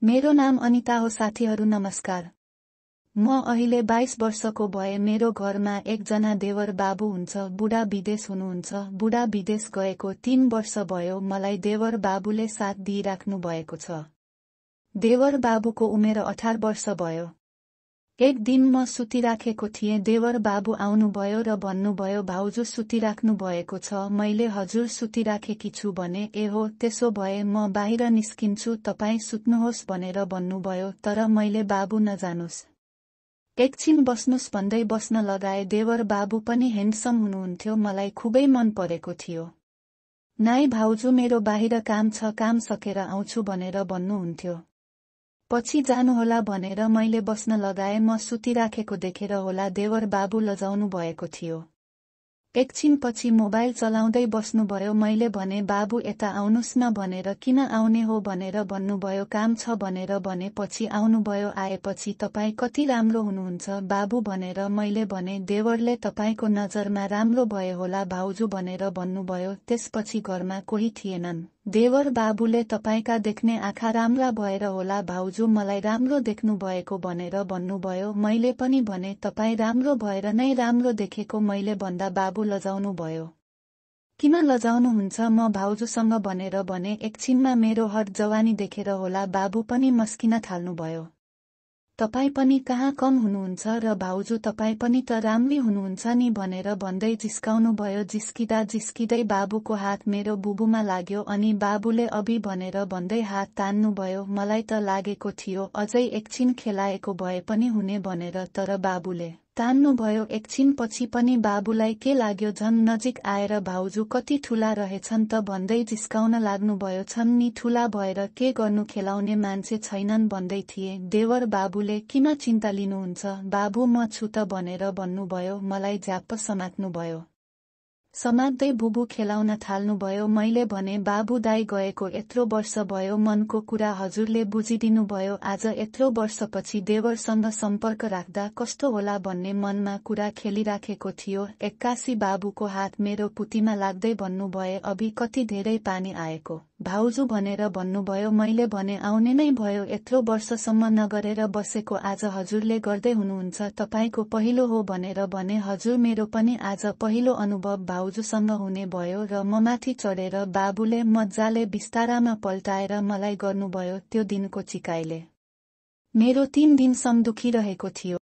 मेरो नाम अनिता हो। साथीहरू नमस्कार। म अहिले 22 वर्षको भए। मेरो घरमा एकजना देवर बाबु हुन्छ। बुढा विदेश हुनुहुन्छ। बुढा विदेश गएको 3 वर्ष भयो। मलाई देवर बाबुले साथ दिइराख्नु भएको छ। देवर बाबुको उमेर 18 वर्ष भयो। एक दिन म सुतिराखेको थिएँ। देवर बाबु आउनुभयो र भन्नुभयो, भाउजू सुतिराख्नु भएको छ। मैले हजुर सुतिराखेकी छु भने। ए हो, त्यसो भए म बाहिर निस्किन्छु, तपाईँ सुत्नुहोस् भनेर भन्नुभयो। तर मैले बाबु नजानुस्, एकछिन बस्नुस् भन्दै बस्न लगाए। देवर बाबु पनि ह्यान्डसम हुनुहुन्थ्यो। मलाई खुबै मन परेको थियो। नाइ भाउजू, मेरो बाहिर काम छ, काम सकेर आउँछु भनेर भन्नुहुन्थ्यो। पछि जानुहोला भनेर मैले बस्न लगाए। म सुतिराखेको देखेर होला देवर बाबु लजाउनु भएको थियो। एकछिन पछि मोबाइल चलाउँदै बस्नुभयो। मैले भने, बाबु यता आउनुस् न भनेर। किन आउने हो भनेर भन्नुभयो। काम छ भनेर भने। पछि आउनुभयो। आएपछि तपाईँ कति राम्रो हुनुहुन्छ बाबु भनेर मैले भने। देवरले तपाईको नजरमा राम्रो भए होला भाउजू भनेर भन्नुभयो। त्यसपछि घरमा कोही थिएनन्। देवर बाबुले तपाईका देख्ने आँखा राम्रा भएर होला भाउजू, मलाई राम्रो देख्नु भएको भनेर भन्नुभयो। मैले पनि भने, तपाईँ राम्रो भएर नै राम्रो देखेको मैले भन्दा बाबु लजाउनु भयो। किन लजाउनुहुन्छ म भाउजूसँग भनेर भने। एकछिनमा मेरो हट जवानी देखेर होला बाबु पनि मस्किन थाल्नुभयो। तपाईँ पनि कहाँ कम हुनुहुन्छ र भाउजू तपाईँ पनि त राम्री हुनुहुन्छ नि भनेर भन्दै जिस्काउनु भयो। जिस्किँदा जिस्किँदै बाबुको हात मेरो बुबुमा लाग्यो। अनि बाबुले अभि भनेर भन्दै हात तान्नुभयो। मलाई त लागेको थियो अझै एकछिन खेलाएको भए पनि हुने भनेर, तर बाबुले तान्नुभयो। एकछिन पछि पनि बाबुलाई के लाग्यो, झन् नजिक आएर भाउजू कति ठुला रहेछन् त भन्दै जिस्काउन लाग्नुभयो। छन् नि ठुला भएर के गर्नु, खेलाउने मान्छे छैनन् भन्दै थिए। देवर बाबुले किन चिन्ता लिनुहुन्छ बाबु, म छु त भनेर भन्नुभयो। मलाई झ्याप्प समात्नुभयो। समात्दै बुबु खेलाउन थाल्नुभयो। मैले भने, बाबु दाइ गएको यत्रो वर्ष भयो, मनको कुरा हजुरले बुझिदिनुभयो। आज यत्रो वर्षपछि देवरसँग सम्पर्क राख्दा कस्तो होला भन्ने मनमा कुरा खेलिराखेको थियो। एक्कासी बाबुको हात मेरो पुतीमा लाग्दै भन्नुभयो, अभि कति धेरै पानी आएको भाउजू भनेर भन्नुभयो। मैले भने, आउने नै भयो, यत्रो वर्षसम्म नगरेर बसेको आज हजुरले गर्दै हुनुहुन्छ, तपाईको पहिलो हो भनेर भने। हजुर, मेरो पनि आज पहिलो अनुभव भाउजूसँग हुने भयो र ममाथि चढेर बाबुले मज्जाले बिस्तारामा पल्टाएर मलाई गर्नुभयो। त्यो दिनको चिकाइले मेरो 3 दिनसम्म दुखिरहेको थियो।